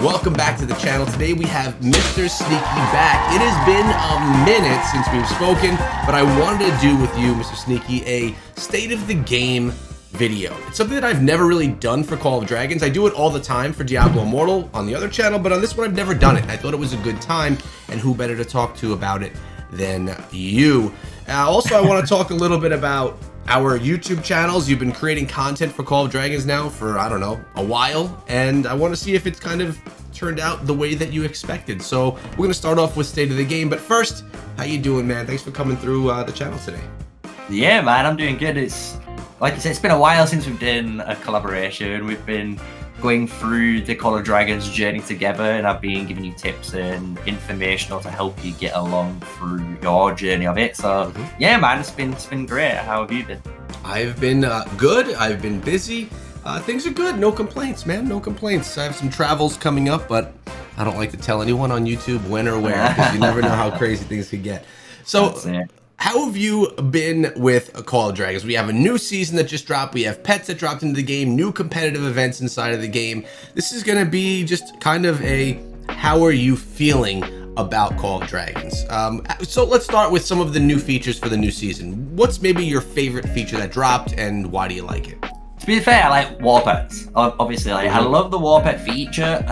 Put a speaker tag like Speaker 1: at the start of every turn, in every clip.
Speaker 1: Welcome back to the channel. Today we have Mr. Sneaky back. It has been a minute since we've spoken, but I wanted to do with you, Mr. Sneaky, a state of the game video. It's something that I've never really done for Call of Dragons. I do it all the time for Diablo Immortal on the other channel, but on this one I've never done it. I thought it was a good time, and who better to talk to about it than you. Also, I want to talk a little bit about our YouTube channels. You've been creating content for Call of Dragons now for, I don't know, a while, and I want to see if it's kind of turned out the way that you expected. So we're going to start off with State of the Game, but first, how you doing, man? Thanks for coming through the channel today.
Speaker 2: Yeah, man, I'm doing good. It's, like I said, it's been a while since we've done a collaboration. We've been going through the Call of Dragons journey together, and I've been giving you tips and information to help you get along through your journey of it. So yeah, man, it's been great. How have you been?
Speaker 1: I've been good. I've been busy. Things are good. No complaints, man. No complaints. I have some travels coming up, but I don't like to tell anyone on YouTube when or where, because you never know how crazy things could get. So how have you been with Call of Dragons? We have a new season that just dropped. We have pets that dropped into the game, new competitive events inside of the game. This is going to be just kind of a, how are you feeling about Call of Dragons? So let's start with some of the new features for the new season. What's maybe your favorite feature that dropped, and why do you like it?
Speaker 2: To be fair, I like war pets. Obviously, I love the war pet feature.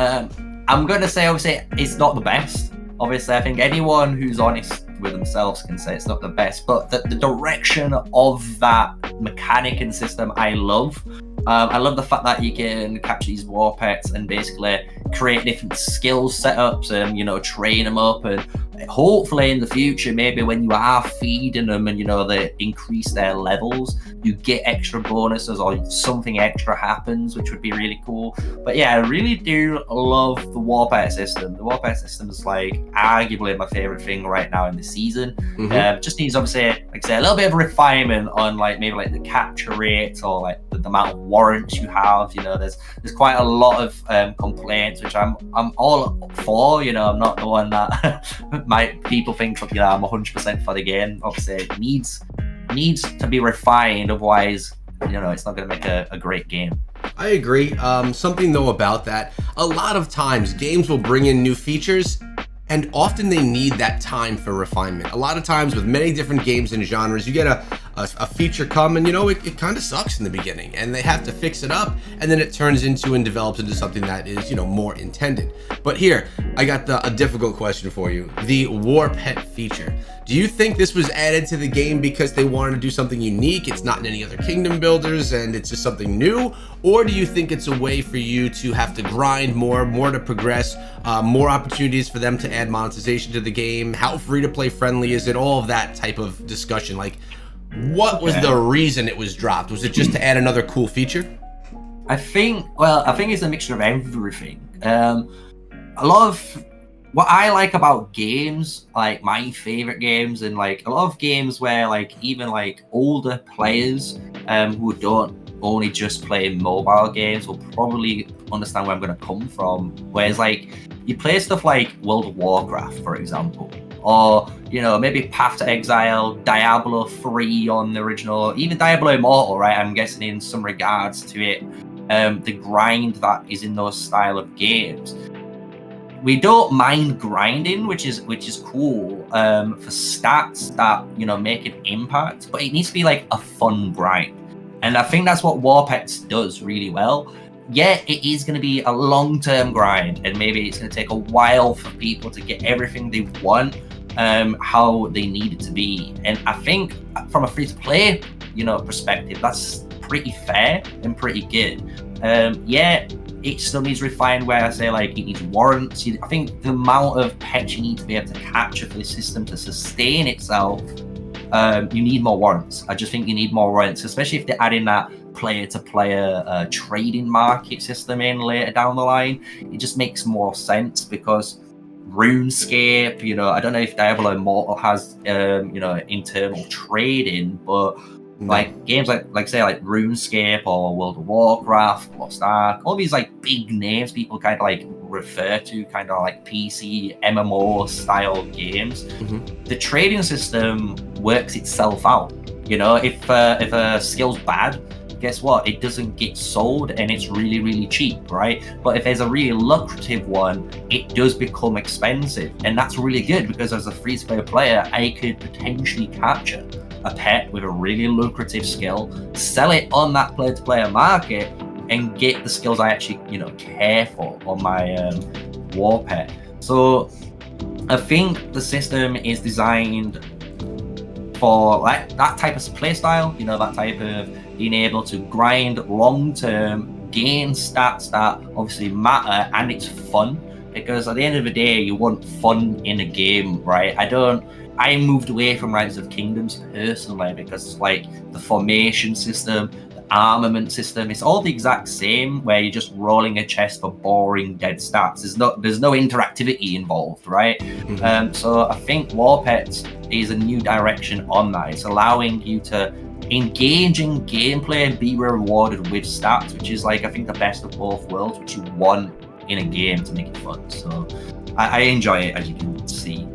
Speaker 2: I'm going to say, obviously, it's not the best. Obviously, I think anyone who's honest with themselves can say it's not the best, but the direction of that mechanic and system I love. I love the fact that you can capture these war pets and basically create different skill setups and, you know, train them up, and hopefully in the future, maybe when you are feeding them and, you know, they increase their levels, you get extra bonuses or something extra happens, which would be really cool. But yeah, I really do love the war pet system. The war pet system is like arguably my favorite thing right now in the season. Just needs, obviously, like I say, a little bit of refinement on like maybe like the capture rates or like the amount of warrants you have. You know, there's quite a lot of complaints, which I'm all for. You know, I'm not the one that people think, you know, I'm 100% for the game. Obviously, it needs to be refined, otherwise, you know, it's not going to make a great game.
Speaker 1: I agree. Something though about that, a lot of times games will bring in new features, and often they need that time for refinement. A lot of times with many different games and genres, you get a feature come and, you know, it kind of sucks in the beginning, and they have to fix it up, and then it turns into and develops into something that is, you know, more intended. But here, I got a difficult question for you. The war pet feature. Do you think this was added to the game because they wanted to do something unique? It's not in any other kingdom builders and it's just something new? Or do you think it's a way for you to have to grind more to progress, more opportunities for them to add monetization to the game? How free-to-play friendly is it? All of that type of discussion. Like, what was the reason it was dropped? Was it just to add another cool feature?
Speaker 2: I think it's a mixture of everything. A lot of what I like about games, like my favorite games, and like a lot of games where like even like older players who don't only just play mobile games will probably understand where I'm going to come from. Whereas like you play stuff like World of Warcraft, for example, or, you know, maybe Path to Exile, Diablo 3 on the original, even Diablo Immortal, right? I'm guessing in some regards to it, the grind that is in those style of games. We don't mind grinding, which is cool for stats that, you know, make an impact, but it needs to be like a fun grind. And I think that's what War Pets does really well. Yeah, it is going to be a long-term grind, and maybe it's going to take a while for people to get everything they want how they need it to be. And I think from a free-to-play, you know, perspective, that's pretty fair and pretty good. Yeah, it still needs refined, where I say like it needs warrants. I think the amount of pets you need to be able to capture for the system to sustain itself, you need more warrants. I just think you need more warrants, especially if they're adding that player-to-player trading market system in later down the line. It just makes more sense, because RuneScape, you know, I don't know if Diablo Immortal has you know, internal trading, but like games like say like RuneScape or World of Warcraft, Lost Ark, all these like big names people kind of like refer to, kind of like PC MMO style games. The trading system works itself out. You know, if a skill's bad, guess what? It doesn't get sold and it's really, really cheap, right? But if there's a really lucrative one, it does become expensive. And that's really good because as a free-to-play player, I could potentially capture a pet with a really lucrative skill, sell it on that player-to-player market, and get the skills I actually, care for on my war pet. So I think the system is designed for like that type of play style, that type of being able to grind long term, gain stats that obviously matter, and it's fun. Because at the end of the day, you want fun in a game, right? I moved away from Rise of Kingdoms personally because it's like the formation system, the armament system, it's all the exact same, where you're just rolling a chest for boring dead stats. There's no interactivity involved, right? So I think War Pets is a new direction on that. It's allowing you to engage in gameplay and be rewarded with stats, which is like, I think, the best of both worlds, which you want in a game to make it fun. So I enjoy it, as you can see,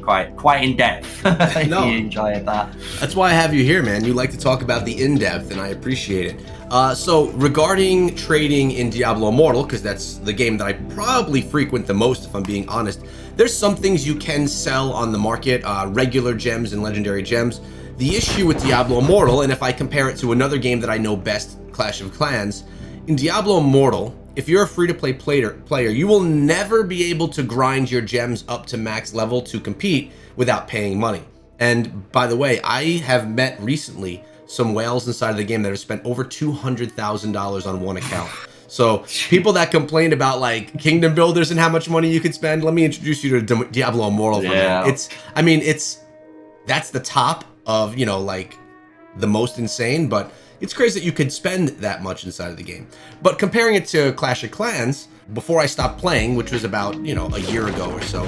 Speaker 2: quite in depth.
Speaker 1: No,
Speaker 2: you enjoy that.
Speaker 1: That's why I have you here, man. You like to talk about the in-depth, and I appreciate it. So regarding trading in Diablo Immortal, because that's the game that I probably frequent the most, if I'm being honest, there's some things you can sell on the market, regular gems and legendary gems. The issue with Diablo Immortal, and if I compare it to another game that I know best, Clash of Clans, in Diablo Immortal, if you're a free-to-play player, you will never be able to grind your gems up to max level to compete without paying money. And by the way, I have met recently some whales inside of the game that have spent over $200,000 on one account. So people that complained about like kingdom builders and how much money you could spend, let me introduce you to Diablo Immortal.
Speaker 2: Yeah.
Speaker 1: That's the top of, like the most insane, but it's crazy that you could spend that much inside of the game. But comparing it to Clash of Clans, before I stopped playing, which was about, a year ago or so,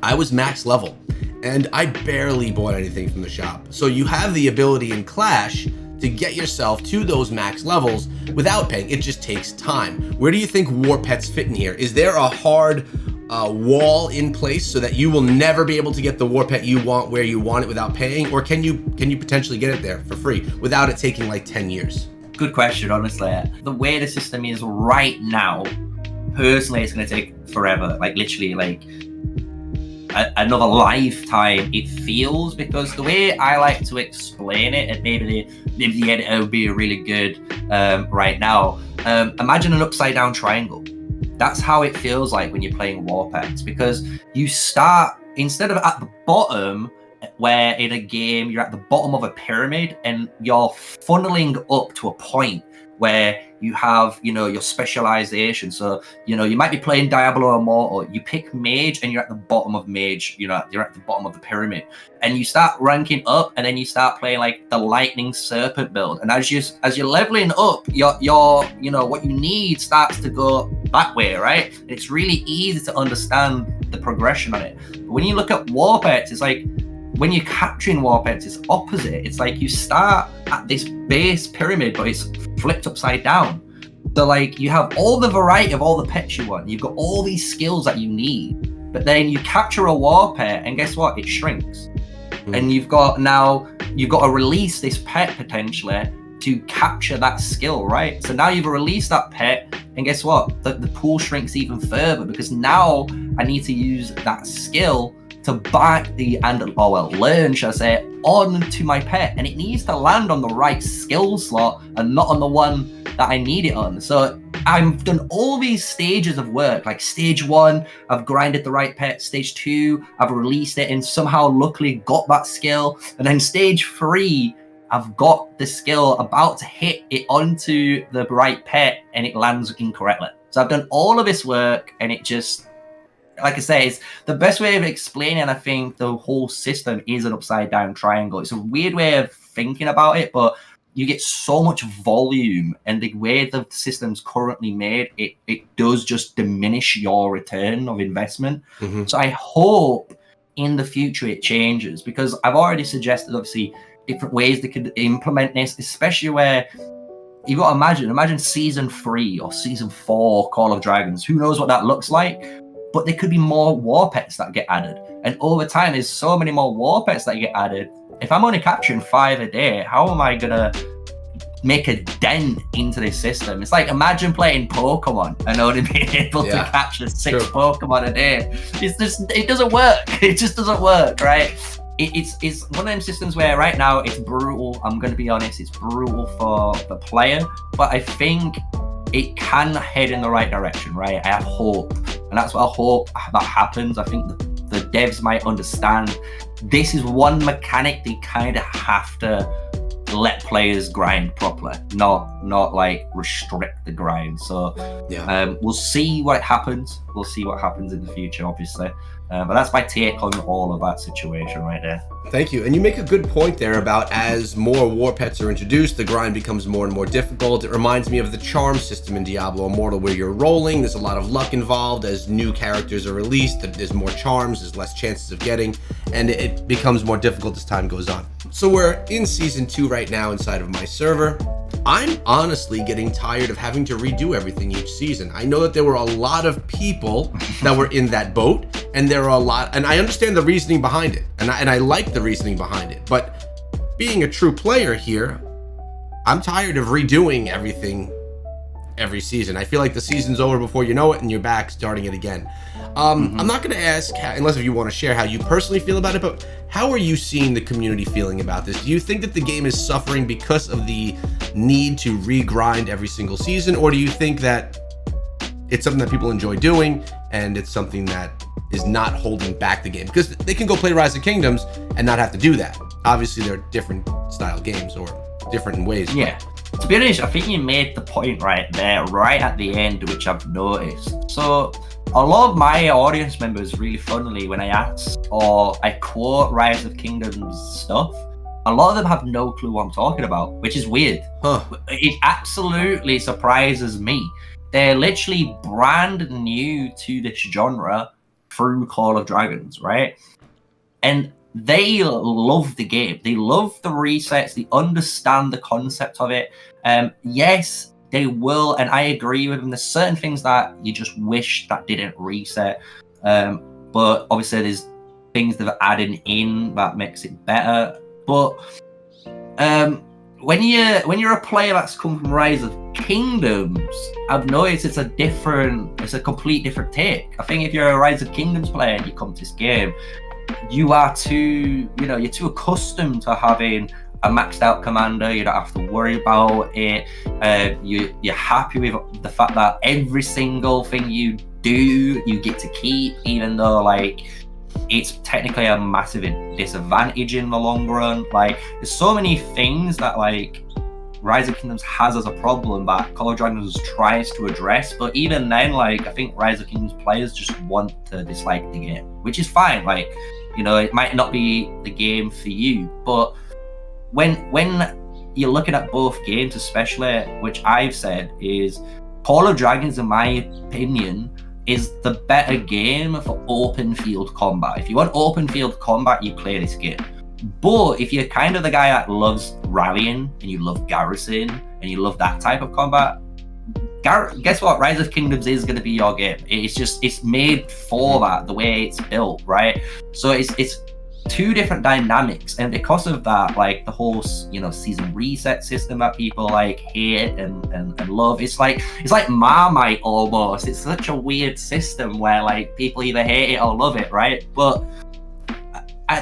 Speaker 1: I was max level and I barely bought anything from the shop. So you have the ability in Clash to get yourself to those max levels without paying. It just takes time. Where do you think War Pets fit in here? Is there a hard wall in place so that you will never be able to get the war pet you want where you want it without paying, or can you potentially get it there for free without it taking like 10 years?
Speaker 2: Good question, honestly. The way the system is right now, personally, it's going to take forever, like literally like another lifetime, it feels, because the way I like to explain it, and maybe the editor would be really good right now, imagine an upside down triangle. That's how it feels like when you're playing War Pets, because you start, instead of at the bottom, where in a game you're at the bottom of a pyramid and you're funneling up to a point where you have, your specialization. So, you might be playing Diablo Immortal, you pick Mage and you're at the bottom of Mage, you're at the bottom of the pyramid. And you start ranking up and then you start playing like the Lightning Serpent build. And as you're leveling up, your what you need starts to go that way, right? And it's really easy to understand the progression on it. But when you look at War Pets, it's like, when you're capturing War Pets, it's opposite. It's like you start at this base pyramid, but it's flipped upside down. So like you have all the variety of all the pets you want. You've got all these skills that you need, but then you capture a War Pet and guess what? It shrinks. And you've got to release this pet potentially to capture that skill, right? So now you've released that pet and guess what? The pool shrinks even further, because now I need to use that skill to learn, should I say, onto my pet, and it needs to land on the right skill slot and not on the one that I need it on. So I've done all these stages of work. Like stage 1, I've grinded the right pet. Stage 2, I've released it and somehow luckily got that skill. And then stage 3, I've got the skill about to hit it onto the right pet and it lands incorrectly. So I've done all of this work and it just, like I say, it's the best way of explaining, I think, the whole system is an upside down triangle. It's a weird way of thinking about it, but you get so much volume, and the way the system's currently made, it does just diminish your return of investment. So I hope in the future it changes, because I've already suggested, obviously, different ways they could implement this, especially where you've got to imagine season 3 or season 4 Call of Dragons. Who knows what that looks like? But there could be more War Pets that get added. And over time, there's so many more War Pets that get added. If I'm only capturing 5 a day, how am I going to make a dent into this system. It's like, imagine playing Pokemon and only being able to capture 6 Pokemon a day. It doesn't work. It just doesn't work, right? It's one of them systems where right now it's brutal. I'm going to be honest, it's brutal for the player, but I think it can head in the right direction, right? I have hope, and that's what I hope that happens. I think the devs might understand this is one mechanic they kind of have to let players grind properly, not like restrict the grind. So we'll see what happens. We'll see what happens in the future, obviously. But that's my take on all of that situation right there.
Speaker 1: Thank you. And you make a good point there about as more war pets are introduced, the grind becomes more and more difficult. It reminds me of the charm system in Diablo Immortal, where you're rolling, there's a lot of luck involved. As new characters are released, there's more charms, there's less chances of getting, and it becomes more difficult as time goes on. So we're in season 2 right now inside of my server. I'm honestly getting tired of having to redo everything each season. I know that there were a lot of people that were in that boat, and there are a lot, and I understand the reasoning behind it, and I like the reasoning behind it, but being a true player here, I'm tired of redoing everything every season. I feel like the season's over before you know it, and you're back starting it again. I'm not going to ask, unless if you want to share how you personally feel about it, but how are you seeing the community feeling about this? Do you think that the game is suffering because of the need to regrind every single season, or do you think that it's something that people enjoy doing and it's something that is not holding back the game? Because they can go play Rise of Kingdoms and not have to do that. Obviously, they're different style games or different in ways.
Speaker 2: Yeah. To be honest, I think you made the point right there, right at the end, which I've noticed. So a lot of my audience members, really funnily, when I ask or I quote Rise of Kingdoms stuff, a lot of them have no clue what I'm talking about, which is weird. It absolutely surprises me. They're literally brand new to this genre through Call of Dragons, right? And they love the game. They love the resets. They understand the concept of it. Yes, they will, and I agree with them. There's certain things that you just wish that didn't reset. But obviously there's things that are adding in that makes it better. But when you're a player that's come from Rise of Kingdoms, I've noticed it's a complete different take. I think if you're a Rise of Kingdoms player and you come to this game, you're too accustomed to having a maxed out commander. You don't have to worry about it. You're happy with the fact that every single thing you do, you get to keep, even though like it's technically a massive disadvantage in the long run. Like there's so many things that like Rise of Kingdoms has as a problem that Call of Dragons tries to address, but even then, like I think Rise of Kingdoms players just want to dislike the game, which is fine. Like, you know, it might not be the game for you, but when you're looking at both games, especially, which I've said is Call of Dragons, in my opinion, is the better game for open field combat. If you want open field combat, you play this game. But if you're kind of the guy that loves rallying and you love garrison and you love that type of combat, guess what? Rise of Kingdoms is going to be your game. It's made for that, the way it's built, right? So it's two different dynamics, and because of that, like the whole season reset system that people like hate and love, it's like Marmite almost. It's such a weird system where like people either hate it or love it, right? But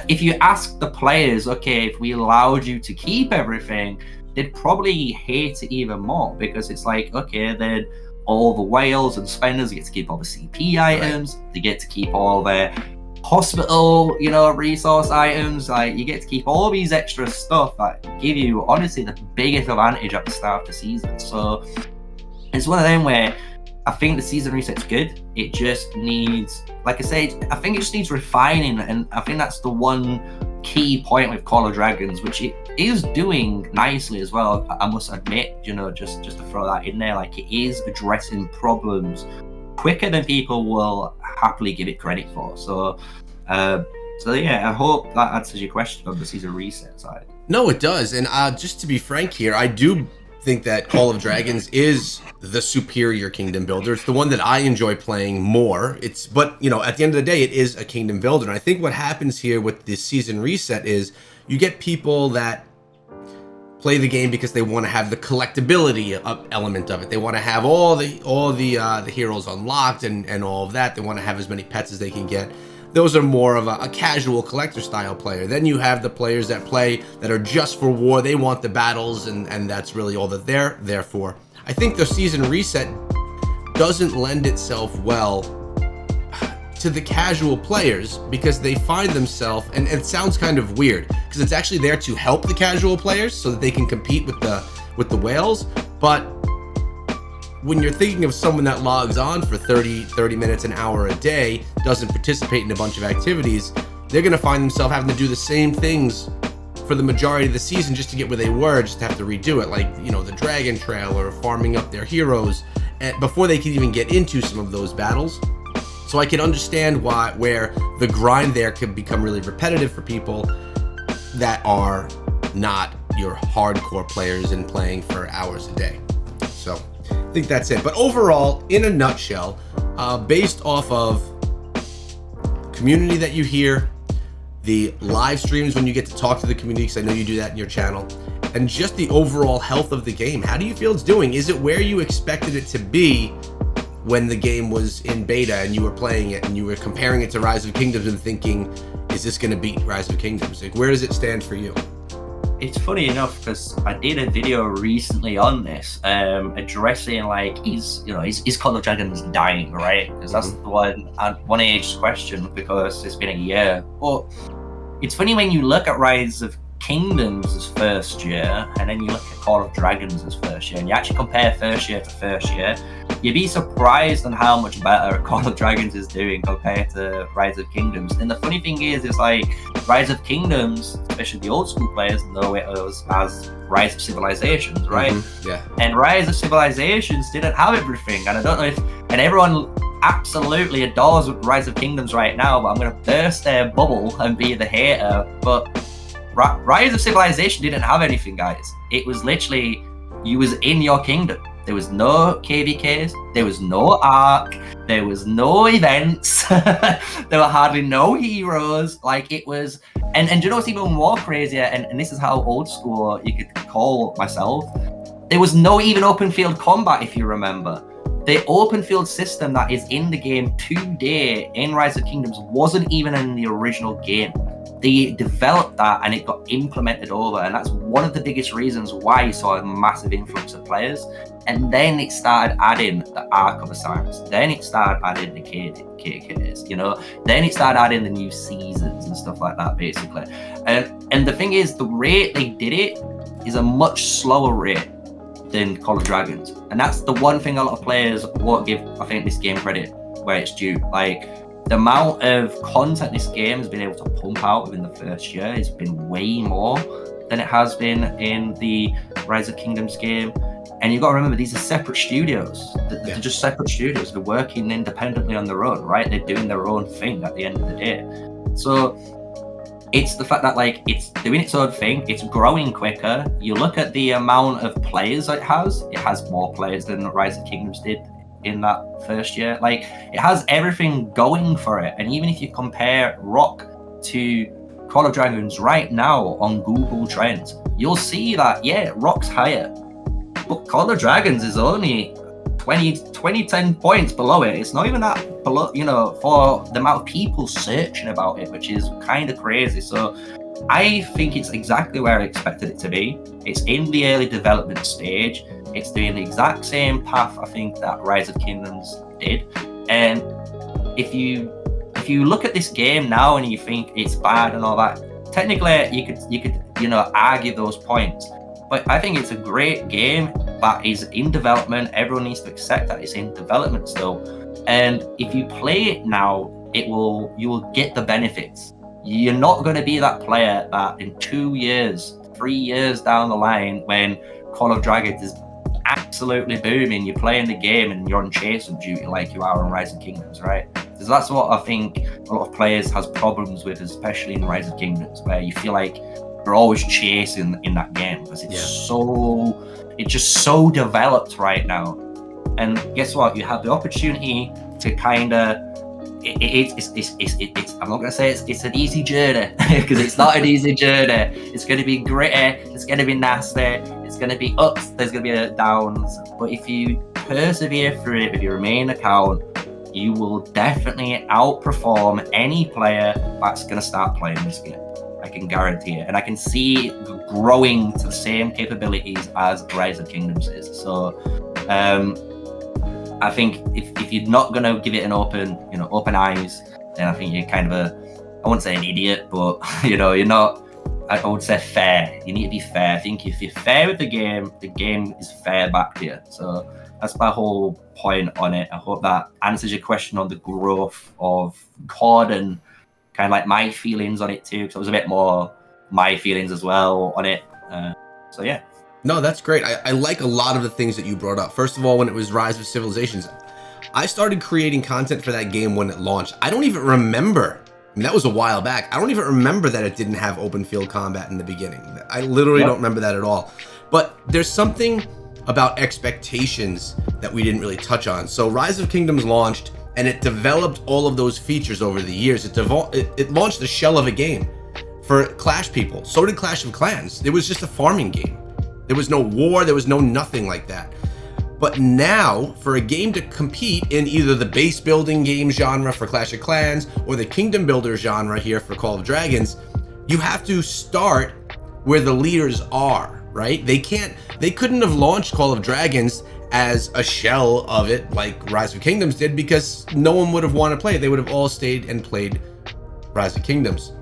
Speaker 2: if you ask the players, okay, if we allowed you to keep everything, they'd probably hate it even more, because it's like, okay, then all the whales and spenders get to keep all the CP items, they get to keep all their hospital, resource items, like you get to keep all these extra stuff that give you honestly the biggest advantage at the start of the season. So it's one of them where I think the season reset's good. It just needs, like I said, I think it just needs refining, and I think that's the one key point with Call of Dragons, which it is doing nicely as well, I must admit, just to throw that in there. Like it is addressing problems quicker than people will happily give it credit for. So yeah, I hope that answers your question on the season reset side.
Speaker 1: No, it does. And just to be frank here, I do think that Call of Dragons is the superior kingdom builder. It's the one that I enjoy playing more. But at the end of the day, it is a kingdom builder. And I think what happens here with this season reset is you get people that play the game because they want to have the collectability element of it. They want to have all the heroes unlocked and all of that. They want to have as many pets as they can get. Those are more of a casual collector style player. Then you have the players that play that are just for war. They want the battles, and that's really all that they're there for. I think the season reset doesn't lend itself well to the casual players because they find themselves, and it sounds kind of weird because it's actually there to help the casual players so that they can compete with the whales. But when you're thinking of someone that logs on for 30 minutes, an hour a day, doesn't participate in a bunch of activities, they're going to find themselves having to do the same things for the majority of the season just to get where they were, just to have to redo it, like, you know, the Dragon Trail or farming up their heroes before they can even get into some of those battles. So I can understand where the grind there can become really repetitive for people that are not your hardcore players and playing for hours a day. So I think that's it. But overall, in a nutshell, based off of community that you hear, the live streams when you get to talk to the community, because I know you do that in your channel, and just the overall health of the game, how do you feel it's doing? Is it where you expected it to be when the game was in beta and you were playing it and you were comparing it to Rise of Kingdoms and thinking, is this going to beat Rise of Kingdoms? Like, where does it stand for you?
Speaker 2: It's funny enough because I did a video recently on this, addressing like, is Call of Dragons dying, right? Because that's the one age question, because it's been a year. But it's funny when you look at Rise of Kingdoms' first year and then you look at Call of Dragons' first year, and you actually compare first year to first year, you'd be surprised on how much better Call of Dragons is doing compared to Rise of Kingdoms. And the funny thing is like Rise of Kingdoms, especially the old school players, know it as Rise of Civilizations, right?
Speaker 1: Yeah.
Speaker 2: And Rise of Civilizations didn't have everything. And I don't know if, and everyone absolutely adores Rise of Kingdoms right now, but I'm going to burst their bubble and be the hater. But Rise of Civilization didn't have anything, guys. It was literally, you was in your kingdom. There was no KVKs, there was no arc, there was no events, there were hardly no heroes. Like, it was, and do you know what's even more crazier, and this is how old school you could call myself, there was no even open field combat, if you remember. The open field system that is in the game today in Rise of Kingdoms wasn't even in the original game. They developed that and it got implemented over, and that's one of the biggest reasons why you saw a massive influx of players. And then it started adding the Arc of Osiris. Then it started adding the KKs, you know. Then it started adding the new seasons and stuff like that, basically. And the thing is, the rate they did it is a much slower rate than Call of Dragons. And that's the one thing a lot of players won't give, I think, this game credit where it's due. Like, the amount of content this game has been able to pump out within the first year has been way more than it has been in the Rise of Kingdoms game. And you've got to remember, these are separate studios. They're just separate studios. They're working independently on their own, right? They're doing their own thing at the end of the day. So it's the fact that, like, it's doing its own thing. It's growing quicker. You look at the amount of players it has more players than Rise of Kingdoms did in that first year. Like, it has everything going for it. And even if you compare Rock to Call of Dragons right now on Google Trends, you'll see that, yeah, Rock's higher. But Call of Dragons is only 10 points below it. It's not even that below, you know, for the amount of people searching about it, which is kind of crazy. So I think it's exactly where I expected it to be. It's in the early development stage. It's doing the exact same path, I think, that Rise of Kingdoms did. And if you look at this game now and you think it's bad and all that, technically you could you know, argue those points. But I think it's a great game that is in development. Everyone needs to accept that it's in development still. And if you play it now, you will get the benefits. You're not going to be that player that in 2 years, 3 years down the line, when Call of Dragons is absolutely booming, you're playing the game and you're on chasing duty like you are on Rise of Kingdoms, right? Because that's what I think a lot of players has problems with, especially in Rise of Kingdoms, where you feel like you're always chasing in that game because it's just so developed right now. And guess what? You have the opportunity to kind of it's I'm not gonna say it's an easy journey because it's not an easy journey. It's gonna be gritty, it's gonna be nasty, it's gonna be ups, there's gonna be downs. But if you persevere through it with your main account, you will definitely outperform any player that's gonna start playing this game. I can guarantee it, and I can see it growing to the same capabilities as Rise of Kingdoms is. So I think if you're not going to give it an open eyes, then I think you're kind of I wouldn't say an idiot, but you're not, I would say fair. You need to be fair. I think if you're fair with the game is fair back to you. So that's my whole point on it. I hope that answers your question on the growth of COD and kind of like my feelings on it too, because it was a bit more my feelings as well on it. So yeah.
Speaker 1: No, that's great. I like a lot of the things that you brought up. First of all, when it was Rise of Civilizations, I started creating content for that game when it launched. I don't even remember, I mean, that was a while back. I don't even remember that it didn't have open field combat in the beginning. I literally don't remember that at all. But there's something about expectations that we didn't really touch on. So Rise of Kingdoms launched, and it developed all of those features over the years. It launched a shell of a game for Clash people. So did Clash of Clans. It was just a farming game. There was no war, there was no nothing like that. But now, for a game to compete in either the base building game genre for Clash of Clans or the kingdom builder genre here for Call of Dragons, you have to start where the leaders are, right? They couldn't have launched Call of Dragons as a shell of it like Rise of Kingdoms did, because no one would have wanted to play it. They would have all stayed and played Rise of Kingdoms.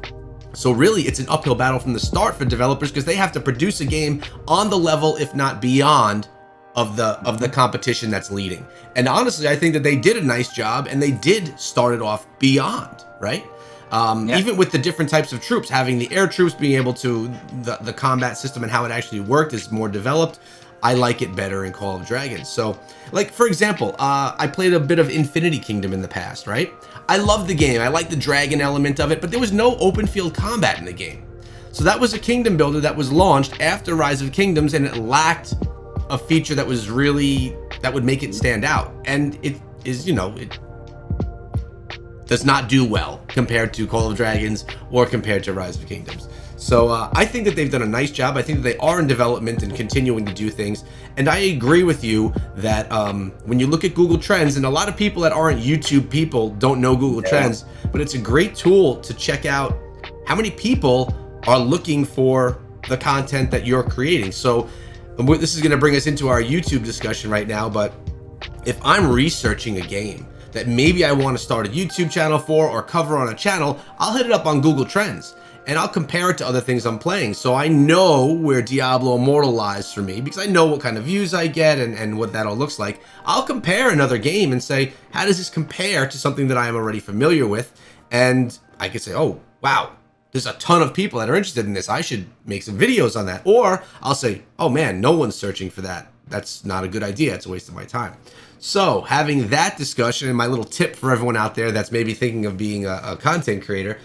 Speaker 1: So really, it's an uphill battle from the start for developers, because they have to produce a game on the level, if not beyond, of the competition that's leading. And honestly, I think that they did a nice job, and they did start it off beyond, right? Even with the different types of troops, having the air troops, being able to, the combat system and how it actually worked is more developed. I like it better in Call of Dragons. So, like, for example, I played a bit of Infinity Kingdom in the past, right? I love the game. I like the dragon element of it, but there was no open field combat in the game. So that was a kingdom builder that was launched after Rise of Kingdoms, and it lacked a feature that was really, that would make it stand out. And it is, it does not do well compared to Call of Dragons or compared to Rise of Kingdoms. So I think that they've done a nice job. I think that they are in development and continuing to do things. And I agree with you that when you look at Google Trends, and a lot of people that aren't YouTube people don't know Google Trends, but it's a great tool to check out how many people are looking for the content that you're creating. So this is going to bring us into our YouTube discussion right now, but if I'm researching a game that maybe I want to start a YouTube channel for or cover on a channel, I'll hit it up on Google Trends. And I'll compare it to other things I'm playing. So I know where Diablo Immortal lies for me, because I know what kind of views I get and what that all looks like. I'll compare another game and say, how does this compare to something that I am already familiar with? And I could say, oh, wow, there's a ton of people that are interested in this. I should make some videos on that. Or I'll say, oh man, no one's searching for that. That's not a good idea. It's a waste of my time. So having that discussion, and my little tip for everyone out there that's maybe thinking of being a content creator,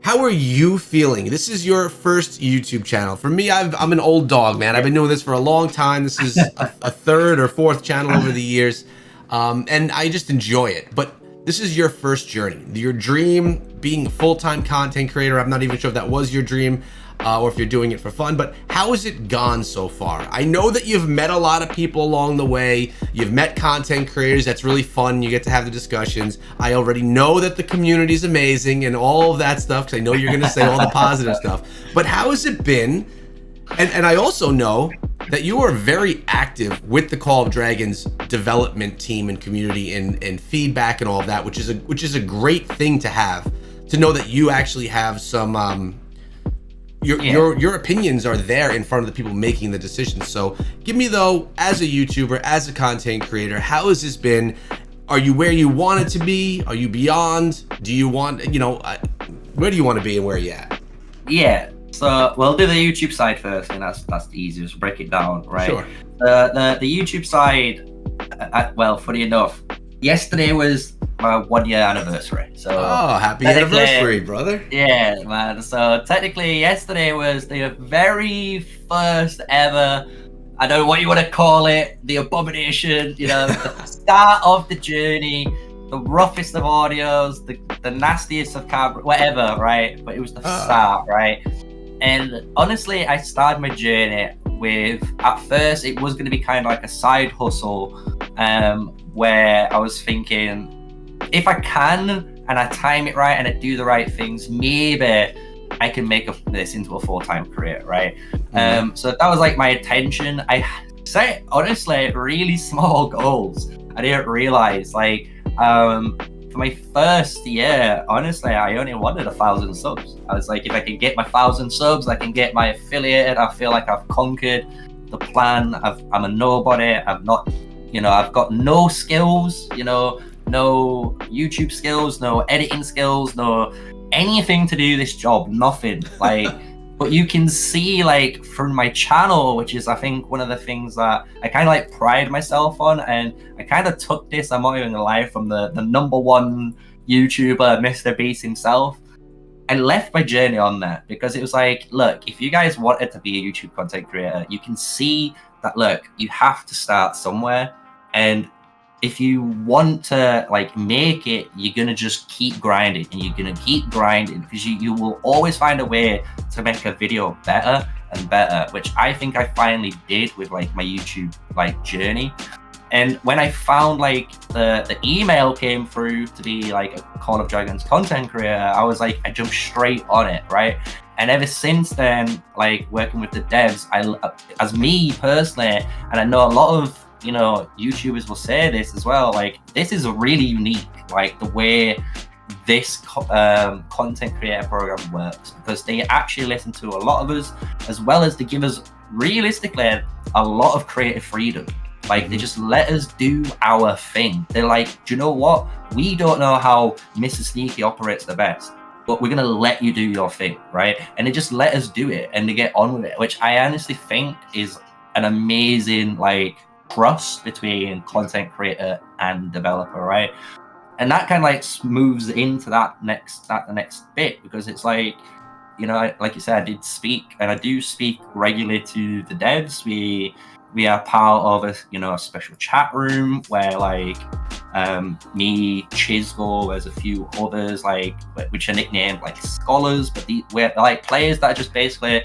Speaker 1: how are you feeling? This is your first YouTube channel. For me, I'm an old dog, man. I've been doing this for a long time. This is a third or fourth channel over the years, and I just enjoy it. But this is your first journey. Your dream, being a full-time content creator, I'm not even sure if that was your dream, or if you're doing it for fun, but how has it gone so far? I know that you've met a lot of people along the way. You've met content creators. That's really fun. You get to have the discussions. I already know that the community is amazing and all of that stuff, because I know you're going to say all the positive stuff. But how has it been? And I also know that you are very active with the Call of Dragons development team and community and feedback and all of that, which is a great thing to have, to know that you actually have some your opinions are there in front of the people making the decisions. So give me, though, as a YouTuber, as a content creator, how has this been? Are you where you want it to be? Are you beyond? Do you want, where do you want to be and where are you at?
Speaker 2: Yeah, so we'll do the YouTube side first, and that's the easiest. Break it down, right?
Speaker 1: Sure.
Speaker 2: The YouTube side, well, funny enough, yesterday was my 1 year anniversary. So
Speaker 1: happy anniversary, brother.
Speaker 2: Yeah, man. So technically yesterday was the very first ever, I don't know what you want to call it, the abomination, the start of the journey the roughest of audios, the nastiest of camera, whatever, right? But it was the start, right? And honestly, I started my journey with, at first, it was going to be kind of like a side hustle, where I was thinking, if I can, and I time it right, and I do the right things, maybe I can make this into a full-time career, right? So that was like my intention. I set, honestly, really small goals. I didn't realize, like, for my first year, honestly, I only wanted 1,000 subs. I was like, if I can get my 1,000 subs, I can get my affiliated. I feel like I've conquered the plan. I'm a nobody. I've not, I've got no skills, no YouTube skills, no editing skills, no anything to do this job, nothing. Like, but you can see, like, through my channel, which is, I think, one of the things that I kind of like pride myself on, and I kind of took this, I'm not even gonna lie, from the #1 YouTuber, Mr. Beast himself. I left my journey on there because it was like, look, if you guys wanted to be a YouTube content creator, you can see that, look, you have to start somewhere, and if you want to, like, make it, you're gonna just keep grinding, and you're gonna keep grinding, because you will always find a way to make a video better and better, which I think I finally did with, like, my YouTube, like, journey. And when I found, like, the email came through to be, like, a Call of Dragons content creator, I was like, I jumped straight on it, right? And ever since then, like, working with the devs, as me personally, and I know a lot of YouTubers will say this as well, like, this is really unique, like, the way this content creator program works, because they actually listen to a lot of us, as well as they give us, realistically, a lot of creative freedom. Like, they just let us do our thing. They're like, do you know what? We don't know how Mr. Sneaky operates the best, but we're gonna let you do your thing, right? And they just let us do it, and they get on with it, which I honestly think is an amazing, like, trust between content creator and developer, right? And that kind of, like, moves into the next bit, because it's like, like you said, I did speak, and I do speak regularly to the devs. We are part of a special chat room where, like, me, Chisgo, there's a few others, like, which are nicknamed, like, scholars, but we're like players that are just basically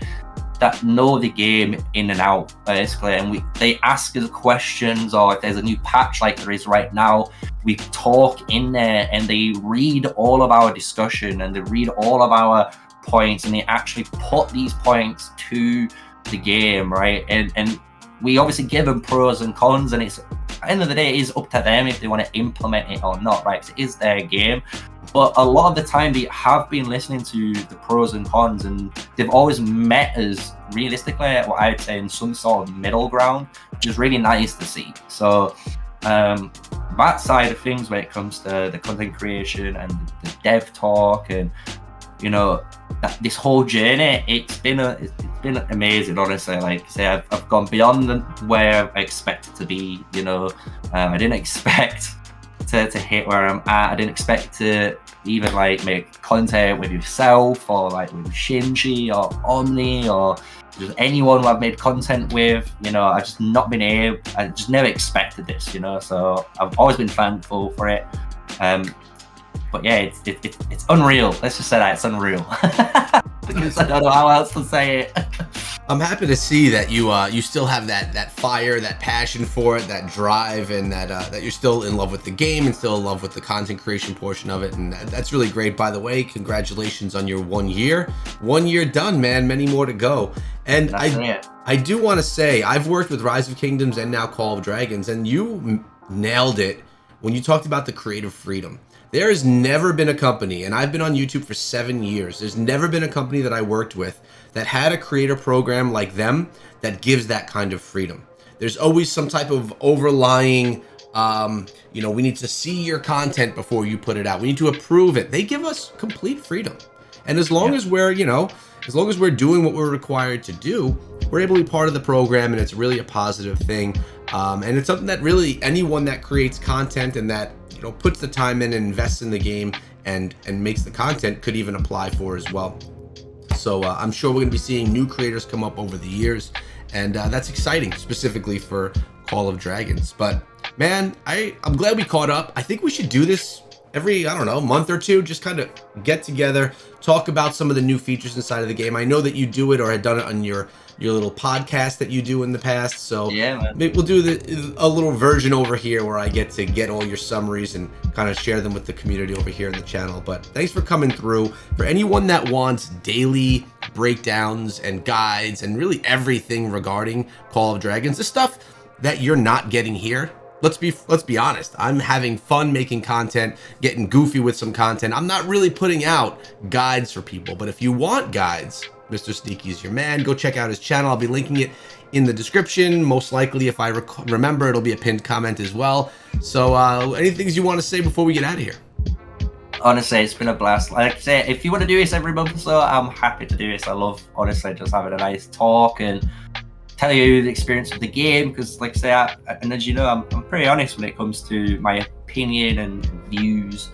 Speaker 2: that know the game in and out, basically, and they ask us questions, or if there's a new patch like there is right now, we talk in there, and they read all of our discussion, and they read all of our points, and they actually put these points to the game, right? And we obviously give them pros and cons, and it's, at the end of the day, it is up to them if they want to implement it or not, right? It is their game. But a lot of the time, they have been listening to the pros and cons, and they've always met us, realistically, what I'd say, in some sort of middle ground, which is really nice to see. So that side of things, when it comes to the content creation and the dev talk, and this whole journey, it's been amazing, honestly. Like I say, I've gone beyond where I expected to be. I didn't expect to hit where I'm at. I didn't expect to even, like, make content with yourself, or like with Shinji or Omni, or just anyone who I've made content with. I've just not been able, I just never expected this, so I've always been thankful for it. But yeah, it's unreal. Let's just say that it's unreal. Because I don't know how else to say it.
Speaker 1: I'm happy to see that you still have that fire, that passion for it, that drive, and that you're still in love with the game and still in love with the content creation portion of it, and that's really great. By the way, congratulations on your 1 year. 1 year done, man. Many more to go. And I do want to say, I've worked with Rise of Kingdoms and now Call of Dragons, and you nailed it when you talked about the creative freedom. There has never been a company, and I've been on YouTube for 7 years, there's never been a company that I worked with that had a creator program like them that gives that kind of freedom. There's always some type of overlying, we need to see your content before you put it out. We need to approve it. They give us complete freedom. And as long as we're, as long as we're doing what we're required to do, we're able to be part of the program, and it's really a positive thing. And it's something that really anyone that creates content and that puts the time in and invests in the game and makes the content could even apply for as well. So I'm sure we're going to be seeing new creators come up over the years, and that's exciting, specifically for Call of Dragons. But Man, I'm glad we caught up. I think we should do this every, I don't know, month or two, just kind of get together, talk about some of the new features inside of the game. I know that you do it or had done it on your little podcast that you do in the past. So
Speaker 2: Yeah, man.
Speaker 1: maybe we'll do a little version over here where I get to get all your summaries and kind of share them with the community over here in the channel. But thanks for coming through. For anyone that wants daily breakdowns and guides and really everything regarding Call of Dragons, the stuff that you're not getting here, let's be honest, I'm having fun making content, getting goofy with some content. I'm not really putting out guides for people, but if you want guides, Mr. Sneaky's your man. Go check out his channel. I'll be linking it in the description. Most likely, if I remember, it'll be a pinned comment as well. So any things you want to say before we get out of here?
Speaker 2: Honestly, it's been a blast. Like I say, if you want to do this every month or so, I'm happy to do this. I love, honestly, just having a nice talk and tell you the experience of the game, because like I say, and as you know, I'm pretty honest when it comes to my opinion and views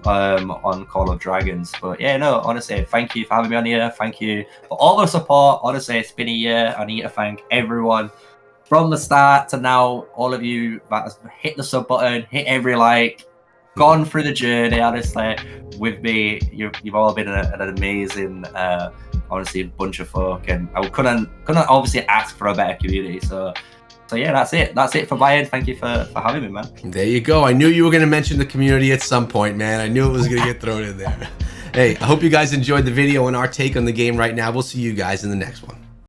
Speaker 2: on Call of Dragons. But yeah, no, honestly, thank you for having me on here. Thank you for all the support. Honestly, it's been a year. I need to thank everyone from the start to now, all of you that has hit the sub button, hit every like, gone through the journey, honestly, with me. You've all been an amazing honestly bunch of folk, and I couldn't obviously ask for a better community. So yeah, that's it for my end. Thank you for having me, man.
Speaker 1: There you go. I knew you were going to mention the community at some point, man. I knew it was going to get thrown in there. Hey, I hope you guys enjoyed the video and our take on the game right now. We'll see you guys in the next one.